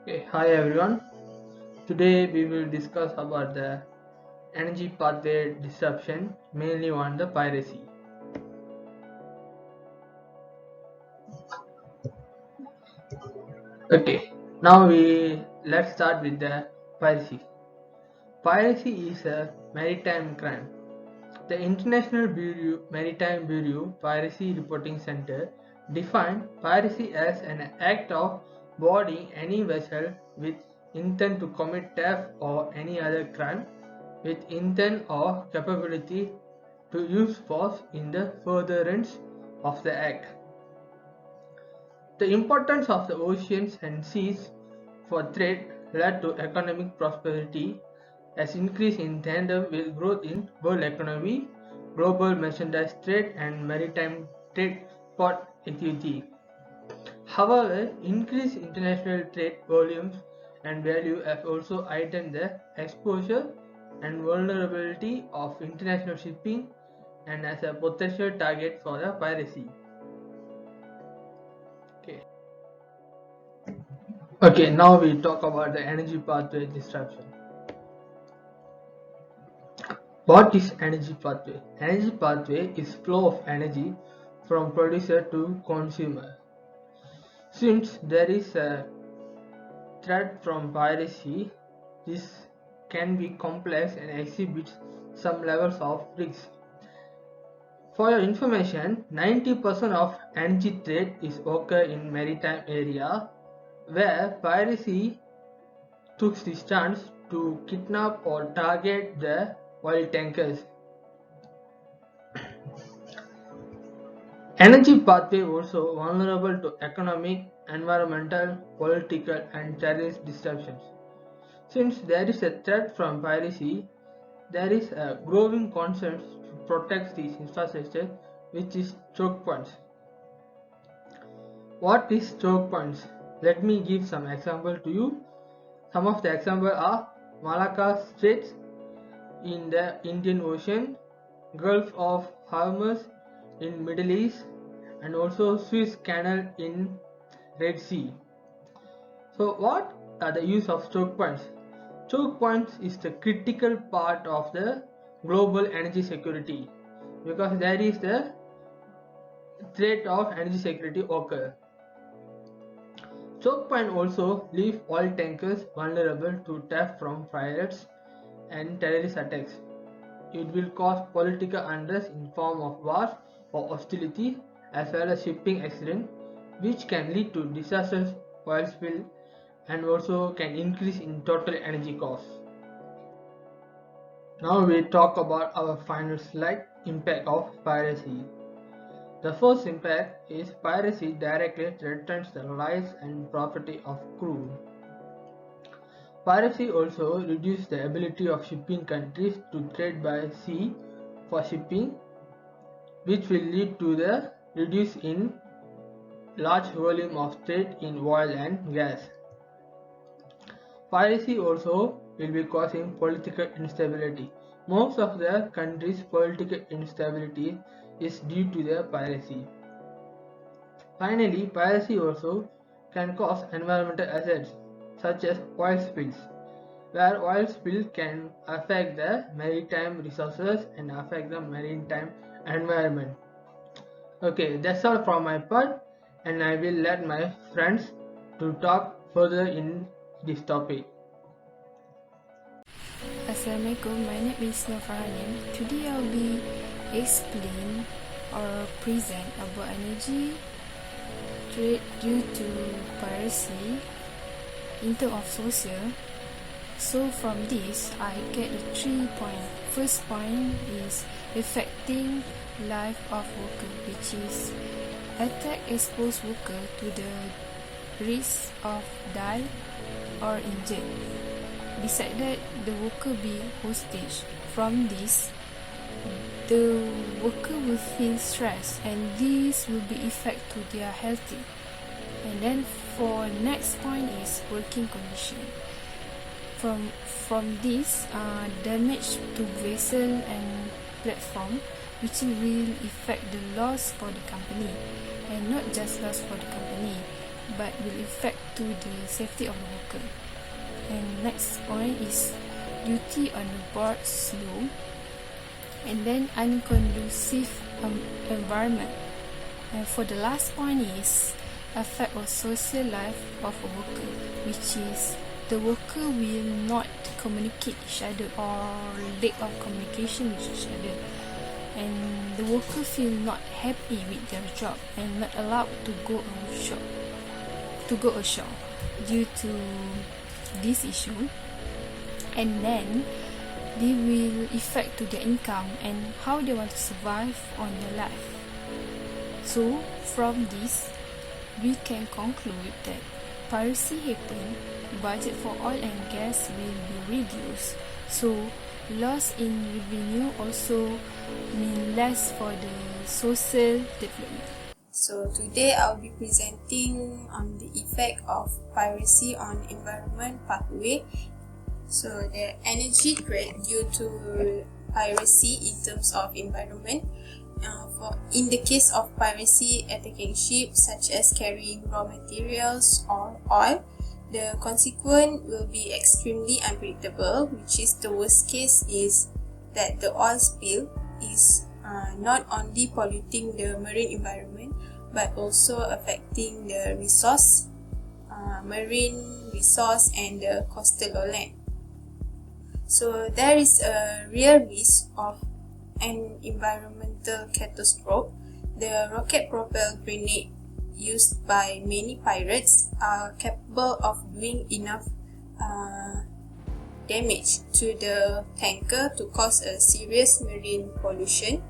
Okay, hi everyone. Today we will discuss about the energy pathway disruption, mainly on the piracy. Okay, now let's start with the piracy. Piracy is a maritime crime. The International Maritime Bureau Piracy Reporting Center defined piracy as an act of boarding any vessel with intent to commit theft or any other crime with intent or capability to use force in the furtherance of the act. The importance of the oceans and seas for trade led to economic prosperity as increase in tandem with growth in world economy, global merchandise trade and maritime trade port activity. However, increased international trade volumes and value have also heightened the exposure and vulnerability of international shipping and as a potential target for the piracy. Okay. Okay, now we talk about the energy pathway disruption. What is energy pathway? Energy pathway is flow of energy from producer to consumer. Since there is a threat from piracy, this can be complex and exhibits some levels of risk. For your information, 90% of energy trade is occur in maritime area where piracy took the stance to kidnap or target the oil tankers. Energy pathway also vulnerable to economic, environmental, political and terrorist disruptions. Since there is a threat from piracy, there is a growing concern to protect these infrastructure, which is choke points. What is choke points? Let me give some example to you. Some of the examples are Malacca Straits in the Indian Ocean, Gulf of Hormuz in Middle East, and also Suez Canal in Red Sea. So what are the use of choke points? Choke points is the critical part of the global energy security because there is the threat of energy security occur. Choke point also leave oil tankers vulnerable to theft from pirates and terrorist attacks. It will cause political unrest in form of wars or hostility as well as shipping accident, which can lead to disasters, oil spill and also can increase in total energy costs. Now we talk about our final slide, impact of piracy. The first impact is piracy directly threatens the lives and property of crew. Piracy also reduces the ability of shipping countries to trade by sea for shipping, which will lead to the reduce in large volume of trade in oil and gas. Piracy also will be causing political instability. Most of the countries' political instability is due to the piracy. Finally, piracy also can cause environmental hazards such as oil spills, where oil spill can affect the maritime resources and affect the maritime environment. Okay, that's all from my part, and I will let my friends to talk further in this topic. Assalamualaikum, my name is Nafaranin. Today I'll be explain or present about energy trade due to piracy in terms of social. So from this, I get the 3 points. First point is affecting life of worker, which is attack expose worker to the risk of die or injured. Besides that, the worker be hostage. From this, the worker will feel stress and this will be effect to their health. And then for next point is working condition. From this, damage to vessel and platform, which will affect the loss for the company, and not just loss for the company. but will affect to the safety of the worker. And next point is duty on the board slow, and then unconducive environment. And for the last point is effect of social life of a worker, which is the worker will not communicate each other or lack of communication with each other, and the worker feel not happy with their job and not allowed to go ashore due to this issue. And then they will affect to their income and how they want to survive on their life. So from this, we can conclude that piracy happen, budget for oil and gas will be reduced. So loss in revenue also mean less for the social development. So today I'll be presenting on the effect of piracy on environment pathway. So the energy threat due to piracy in terms of environment. In the case of piracy attacking ships such as carrying raw materials or oil, the consequence will be extremely unpredictable, which is the worst case is that the oil spill is not only polluting the marine environment but also affecting the marine resource and the coastal land. So there is a real risk of an environmental catastrophe. The rocket-propelled grenade used by many pirates are capable of doing enough damage to the tanker to cause a serious marine pollution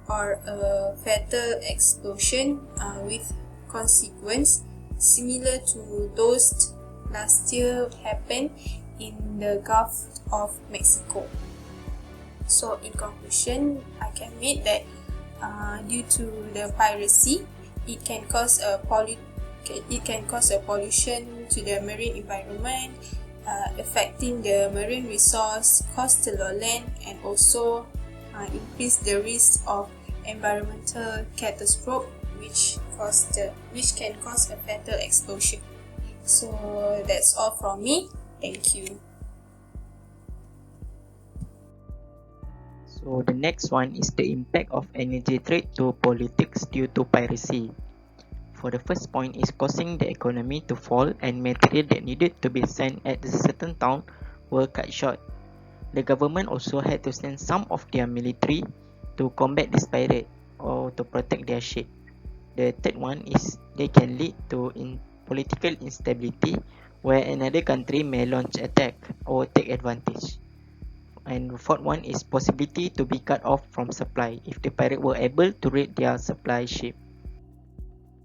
or a fatal explosion with consequence similar to those last year happened in the Gulf of Mexico. So in conclusion, I can make that due to the piracy, it can cause a pollution to the marine environment, affecting the marine resource, coastal land, and also increase the risk of environmental catastrophe, which can cause a fatal explosion. So that's all from me. Thank you. So the next one is the impact of energy trade to politics due to piracy. For the first point is causing the economy to fall and material that needed to be sent at a certain town were cut short. The government also had to send some of their military to combat this pirate or to protect their ship. The third one is they can lead to political instability where another country may launch attack or take advantage. And the fourth one is possibility to be cut off from supply if the pirate were able to raid their supply ship.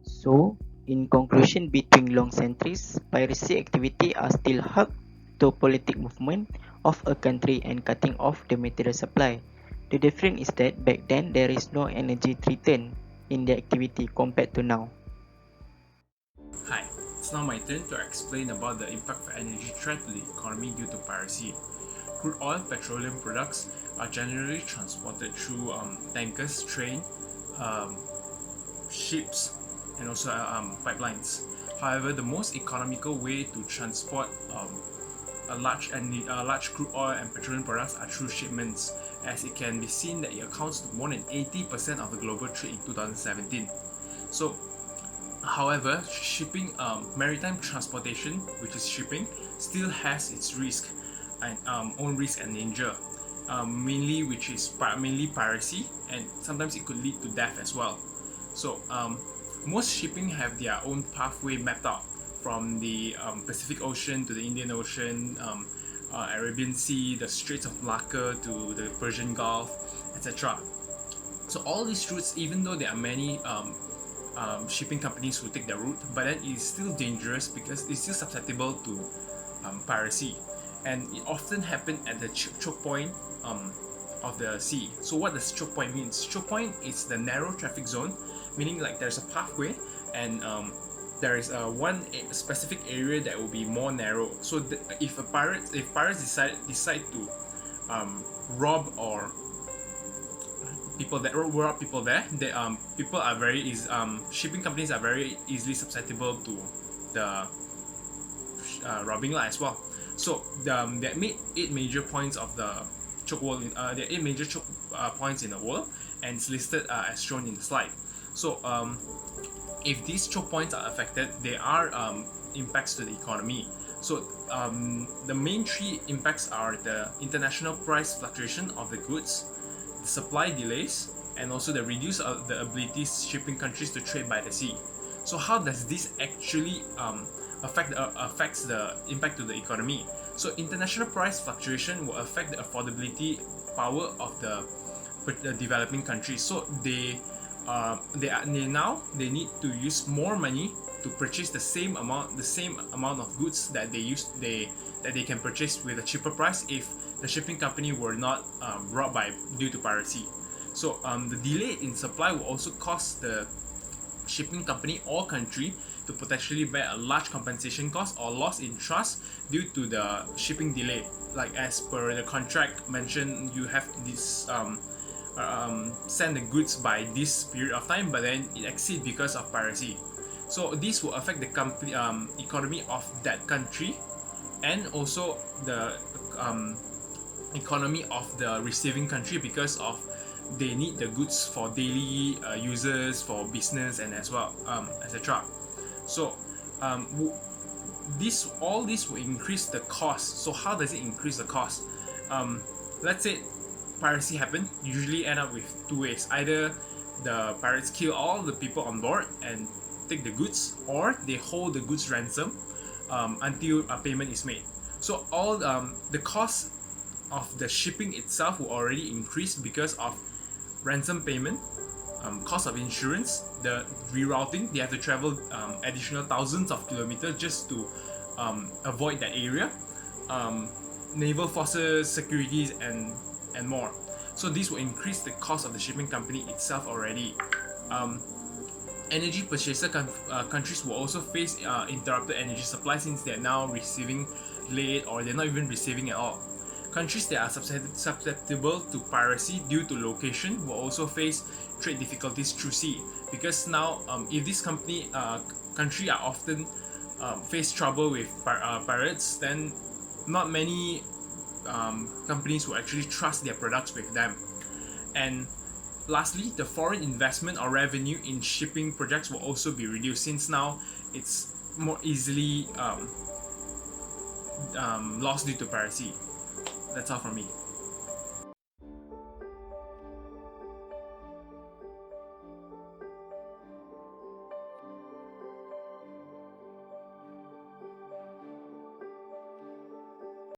So, in conclusion, between long centuries, piracy activity are still hugged to politic movement of a country and cutting off the material supply. The difference is that back then there is no energy return in the activity compared to now. Hi, it's now my turn to explain about the impact of energy threat to the economy due to piracy. Crude oil, petroleum products are generally transported through tankers, train, ships, and also pipelines. However, the most economical way to transport a large crude oil and petroleum products are through shipments, as it can be seen that it accounts to more than 80% of the global trade in 2017. So, however, maritime transportation, which is shipping, still has its risk and own risk and danger, mainly piracy, and sometimes it could lead to death as well. So most shipping have their own pathway mapped out, from the Pacific Ocean to the Indian Ocean, Arabian Sea, the Straits of Malacca to the Persian Gulf, etc. So all these routes, even though there are many shipping companies who take the route, but then it is still dangerous because it's still susceptible to piracy, and it often happens at the choke point of the sea. So what does choke point means? Choke point is the narrow traffic zone, meaning like there's a pathway and there is one specific area that will be more narrow. So if pirates decide to rob or people that were people there. People are very shipping companies are very easily susceptible to the robbing lah as well. So there are eight major points of the choke world. There are eight major choke points in the world, and it's listed as shown in the slide. So if these choke points are affected, there are impacts to the economy. So the main three impacts are the international price fluctuation of the goods, the supply delays, and also the reduce of the abilities shipping countries to trade by the sea. So how does this actually affects the impact to the economy? So international price fluctuation will affect the affordability power of the developing countries. So they need to use more money to purchase the same amount of goods that they can purchase with a cheaper price if the shipping company were not robbed due to piracy. So the delay in supply will also cost the shipping company or country to potentially bear a large compensation cost or loss in trust due to the shipping delay. Like as per the contract mentioned, you have this send the goods by this period of time, but then it exceeds because of piracy. So this will affect the economy of that country, and also the economy of the receiving country, because of they need the goods for daily users, for business, and as well, etc. So all this will increase the cost. So how does it increase the cost? Let's say piracy happened, usually end up with two ways. Either the pirates kill all the people on board and take the goods, or they hold the goods ransom until a payment is made. So all the cost of the shipping itself will already increase because of ransom payment, cost of insurance, the rerouting. They have to travel additional thousands of kilometers just to avoid that area, naval forces, securities, and more. So this will increase the cost of the shipping company itself already. Energy purchaser countries will also face interrupted energy supply, since they're now receiving late, or they're not even receiving at all. Countries that are susceptible to piracy due to location will also face trade difficulties through sea, because now if this country are often face trouble with pirates, then not many companies will actually trust their products with them. And lastly, the foreign investment or revenue in shipping projects will also be reduced, since now it's more easily lost due to piracy. That's all from me.